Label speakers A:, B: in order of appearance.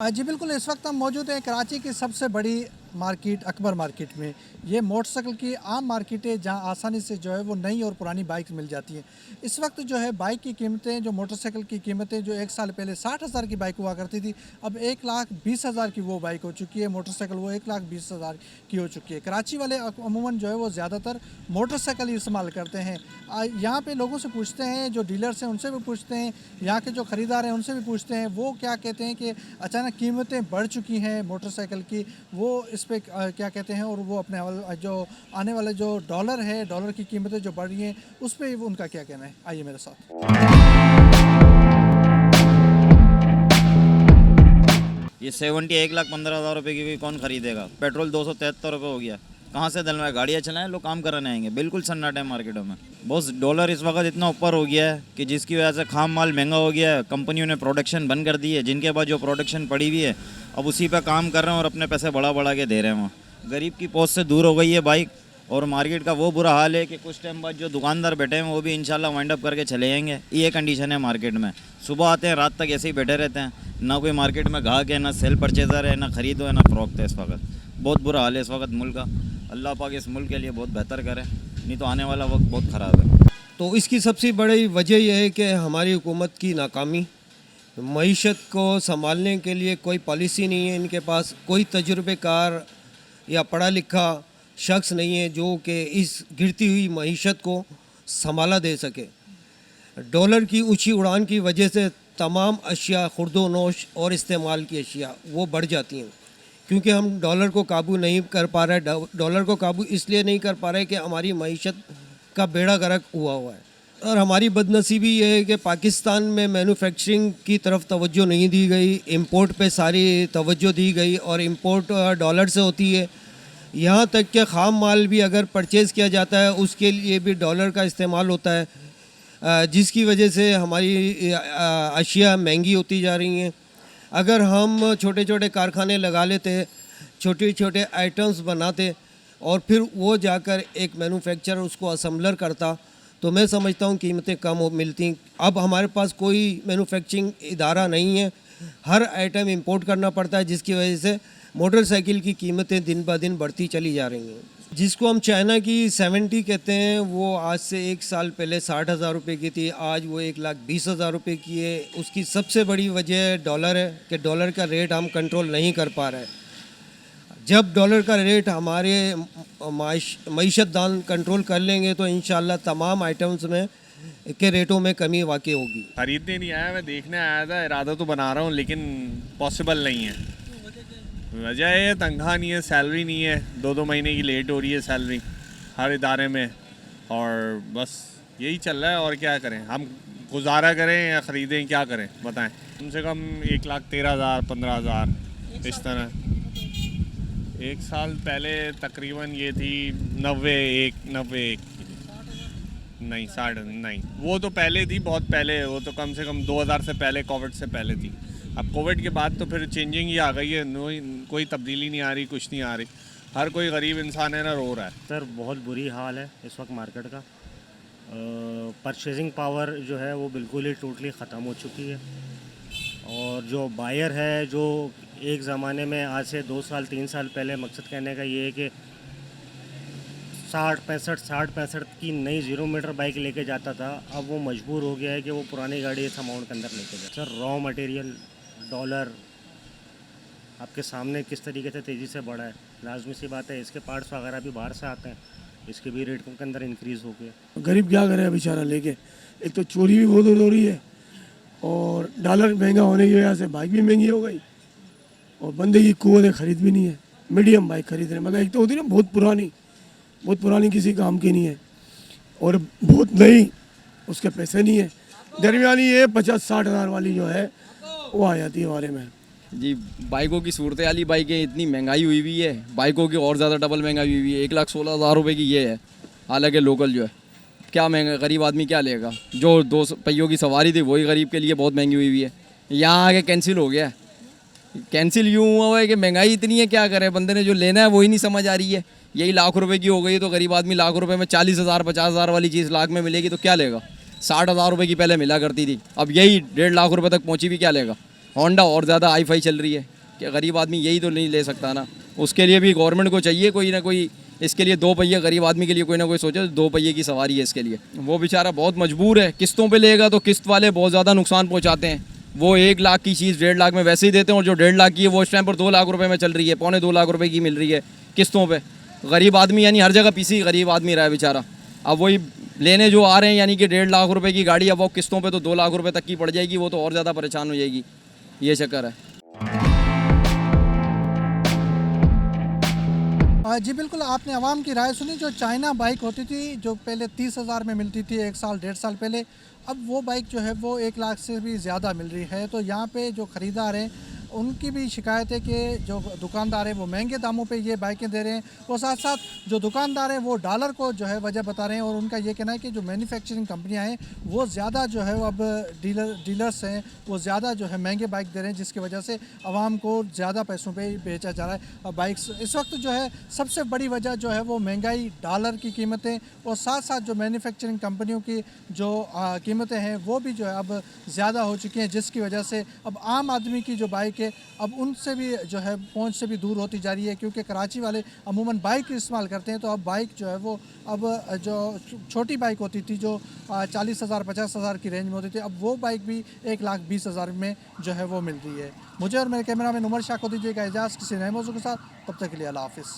A: जी बिल्कुल, इस वक्त हम मौजूद हैं कराची की सबसे बड़ी मार्केट अकबर मार्केट में। ये मोटरसाइकिल की आम मार्केट है जहाँ आसानी से जो है वो नई और पुरानी बाइक मिल जाती हैं। इस वक्त जो है बाइक की कीमतें, जो मोटरसाइकिल की कीमतें जो 1 साल पहले 60,000 की बाइक हुआ करती थी, अब 1,20,000 की वो बाइक हो चुकी है। मोटरसाइकिल वो 1,20,000 की हो चुकी है। कराची वाले अमूमन जो है वो ज़्यादातर मोटरसाइकिल ही इस्तेमाल करते हैं। यहाँ पे लोगों से पूछते हैं, जो डीलर्स हैं उनसे भी पूछते हैं, यहाँ के जो ख़रीदार हैं उनसे भी पूछते हैं, वो क्या कहते हैं कि अचानक कीमतें बढ़ चुकी हैं मोटरसाइकिल की, वो इस पे क्या कहते हैं, और वो अपने जो आने वाले जो डॉलर है, डॉलर की कीमतें जो बढ़ रही हैं उस पे उनका क्या कहना है। आइए मेरे साथ।
B: ये 1,15,000 रुपये की भी कौन खरीदेगा। पेट्रोल 273 रुपये हो गया, कहाँ से डलवाए, गाड़ियाँ चलाएं, लोग काम कराने आएंगे। बिल्कुल सन्नाटा है मार्केटों में। बस डॉलर इस वक्त इतना ऊपर हो गया है कि जिसकी वजह से खाम माल महंगा हो गया है। कंपनियों ने प्रोडक्शन बंद कर दी है, जिनके पास जो प्रोडक्शन पड़ी हुई है अब उसी पर काम कर रहे हैं और अपने पैसे बढ़ा बढ़ा के दे रहे हैं। वहाँ गरीब की पहुँच से दूर हो गई है बाइक। और मार्केट का वो बुरा हाल है कि कुछ टाइम बाद जो दुकानदार बैठे हैं वो भी इंशाल्लाह वाइंड अप करके चले जाएंगे। ये कंडीशन है मार्केट में। सुबह आते हैं, रात तक ऐसे ही बैठे रहते हैं। ना कोई मार्केट में ग्राहक है, ना सेल परचेज़र है, ना खरीदो है, ना फ़रोख्त है। इस वक्त बहुत बुरा हाल है इस वक्त मुल्क का। अल्लाह पाक इस मुल्क के लिए बहुत बेहतर करे, नहीं तो आने वाला वक्त बहुत ख़राब है।
C: तो इसकी सबसे बड़ी वजह यह है कि हमारी हुकूमत की नाकामी। मईशत को संभालने के लिए कोई पॉलिसी नहीं है इनके पास। कोई तजुर्बेकार या पढ़ा लिखा शख्स नहीं है जो कि इस गिरती हुई मईशत को संभाला दे सके। डॉलर की ऊंची उड़ान की वजह से तमाम अशिया, खुर्दो नोश और इस्तेमाल की अशिया वो बढ़ जाती हैं, क्योंकि हम डॉलर को काबू नहीं कर पा रहे। डॉलर को काबू इसलिए नहीं कर पा रहे कि हमारी मईशत का बेड़ा गर्क हुआ है। और हमारी बदनसीबी ये है कि पाकिस्तान में मैन्युफैक्चरिंग की तरफ तवज्जो नहीं दी गई, इंपोर्ट पे सारी तवज्जो दी गई और इंपोर्ट डॉलर से होती है। यहाँ तक कि ख़ाम माल भी अगर परचेज़ किया जाता है उसके लिए भी डॉलर का इस्तेमाल होता है, जिसकी वजह से हमारी अशिया महंगी होती जा रही हैं। अगर हम छोटे छोटे कारखाने लगा लेते, छोटे छोटे आइटम्स बनाते और फिर वो जाकर एक मैन्युफैक्चरर उसको असम्बलर करता, तो मैं समझता हूँ कीमतें कम मिलती। अब हमारे पास कोई मैन्युफैक्चरिंग इदारा नहीं है, हर आइटम इंपोर्ट करना पड़ता है, जिसकी वजह से मोटरसाइकिल की कीमतें दिन ब दिन बढ़ती चली जा रही हैं। जिसको हम चाइना की 70 कहते हैं, वो आज से 1 साल पहले 60,000 रुपये की थी, आज वो 1,20,000 रुपये की है। उसकी सबसे बड़ी वजह डॉलर है कि डॉलर का रेट हम कंट्रोल नहीं कर पा रहे। जब डॉलर का रेट हमारे मईशत दान कंट्रोल कर लेंगे तो इंशाल्लाह तमाम आइटम्स में के रेटों में कमी वाक़ई होगी।
D: खरीदने नहीं आया, मैं देखने आया था। इरादा तो बना रहा हूँ लेकिन पॉसिबल नहीं है। वजह है तनख्वाह नहीं है, सैलरी नहीं है, 2-2 महीने की लेट हो रही है सैलरी हर इदारे में, और बस यही चल रहा है। और क्या करें, हम गुजारा करें या ख़रीदें, क्या करें बताएं। कम से कम 1,13,000 15,000 इस तरह। 1 साल पहले तकरीबन ये थी 91 नहीं 60 नहीं, वो तो पहले थी, बहुत पहले। वो तो कम से कम 2000 से पहले, कोविड से पहले थी। अब कोविड के बाद तो फिर चेंजिंग ही आ गई है, कोई तब्दीली नहीं आ रही, कुछ नहीं आ रही। हर कोई गरीब इंसान है ना, रो रहा है।
E: सर बहुत बुरी हाल है इस वक्त मार्केट का। परचेजिंग पावर जो है वो बिल्कुल ही टोटली ख़त्म हो चुकी है। और जो बायर है, जो एक ज़माने में आज से 2 साल 3 साल पहले, मकसद कहने का ये है कि 60-65 की नई 0 मीटर बाइक लेके जाता था, अब वो मजबूर हो गया है कि वो पुरानी गाड़ी इस अमाउंट के अंदर लेके जाए। सर रॉ मटेरियल, डॉलर आपके सामने किस तरीके से तेज़ी से बढ़ा है। लाजमी सी बात है, इसके पार्ट्स वगैरह भी बाहर से आते हैं, इसके भी रेट के अंदर इंक्रीज़ हो गया।
F: गरीब क्या करे बेचारा लेके। एक तो चोरी भी बहुत हो रही है और डॉलर महंगा होने की वजह से बाइक भी महंगी हो गई और बंदे की कुव्वत खरीद भी नहीं है। मीडियम बाइक खरीद रहे, मगर एक तो होती है ना बहुत पुरानी किसी काम की नहीं है, और बहुत नई उसके पैसे नहीं है। दरमियानी ये 50-60 हज़ार वाली जो है वो आ जाती है हमारे में।
G: जी बाइकों की सूरत हाल, बाइकें इतनी महंगाई हुई हुई है, बाइकों की और ज़्यादा डबल महंगाई हुई हुई है। 1,16,000 रुपये की ये है, हालांकि लोकल जो है क्या महंगा, गरीब आदमी क्या लेगा। जो 2 पहियों की सवारी थी वही गरीब के लिए बहुत महंगी हुई हुई है। यहाँ आके कैंसिल हो गया है। कैंसिल यूँ हुआ है कि महंगाई इतनी है, क्या करे, बंदे ने जो लेना है वही नहीं समझ आ रही है। यही लाख रुपए की हो गई तो गरीब आदमी लाख रुपए में 40,000 50,000 वाली चीज़ लाख में मिलेगी तो क्या लेगा। 60,000 रुपये की पहले मिला करती थी, अब यही 1.5 लाख रुपए तक पहुँची भी, क्या लेगा। होंडा और ज़्यादा हाई फाई चल रही है, कि गरीब आदमी यही तो नहीं ले सकता ना। उसके लिए भी गवर्नमेंट को चाहिए कोई ना कोई, इसके लिए 2 पहिए गरीब आदमी के लिए कोई ना कोई सोचे, 2 पहिए की सवारी है इसके लिए। वो बेचारा बहुत मजबूर है, किस्तों पे लेगा तो किस्त वाले बहुत ज़्यादा नुकसान पहुंचाते हैं। वो 1 लाख की चीज़ 1.5 लाख में वैसे ही देते हैं, और जो 1.5 लाख की है वो इस टाइम पर 2 लाख रुपए में चल रही है, 2.25 लाख रुपए की मिल रही है किस्तों पे। गरीब आदमी यानी हर जगह पीसी गरीब आदमी रहा है बेचारा। अब वही लेने जो आ रहे हैं यानी कि 1.5 लाख रुपए की गाड़ी, अब वो किस्तों पे तो 2 लाख रुपए तक की पड़ जाएगी, वो तो और ज़्यादा परेशान हो जाएगी। ये चक्कर है।
A: जी बिल्कुल, आपने आवाम की राय सुनी। जो चाइना बाइक होती थी, जो पहले 30,000 में मिलती थी 1 साल 1.5 साल पहले, अब वो बाइक जो है वो 1 लाख से भी ज़्यादा मिल रही है। तो यहाँ पे जो ख़रीदार हैं उनकी भी शिकायत है कि जो दुकानदार हैं वो महंगे दामों पे ये बाइकें दे रहे हैं, और साथ साथ जो दुकानदार हैं वो डॉलर को जो है वजह बता रहे हैं। और उनका ये कहना है कि जो मैन्युफैक्चरिंग कंपनियां हैं वो ज़्यादा जो है अब डीलर्स हैं वो ज़्यादा जो है महंगे बाइक दे रहे हैं, जिसकी वजह से आवाम को ज़्यादा पैसों पे बेचा जा रहा है। और बाइक्स इस वक्त जो है सबसे बड़ी वजह जो है वो महंगाई, डॉलर की कीमतें, और साथ साथ जो मैन्युफैक्चरिंग कंपनियों की जो कीमतें हैं वो भी जो है अब ज़्यादा हो चुकी हैं, जिसकी वजह से अब आम आदमी की जो बाइक है अब उनसे भी जो है पहुंच से भी दूर होती जा रही है। क्योंकि कराची वाले अमूमन बाइक इस्तेमाल करते हैं, तो अब बाइक जो है वो अब जो छोटी बाइक होती थी जो 40,000 50,000 की रेंज में होती थी, अब वो बाइक भी 1,20,000 में जो है वो मिल रही है। मुझे और मेरे कैमरा में उमर शाह को दीजिएगा इजाज़त किसी नए मौजूद के साथ, तब तक के लिए अल्लाह हाफ़िज़।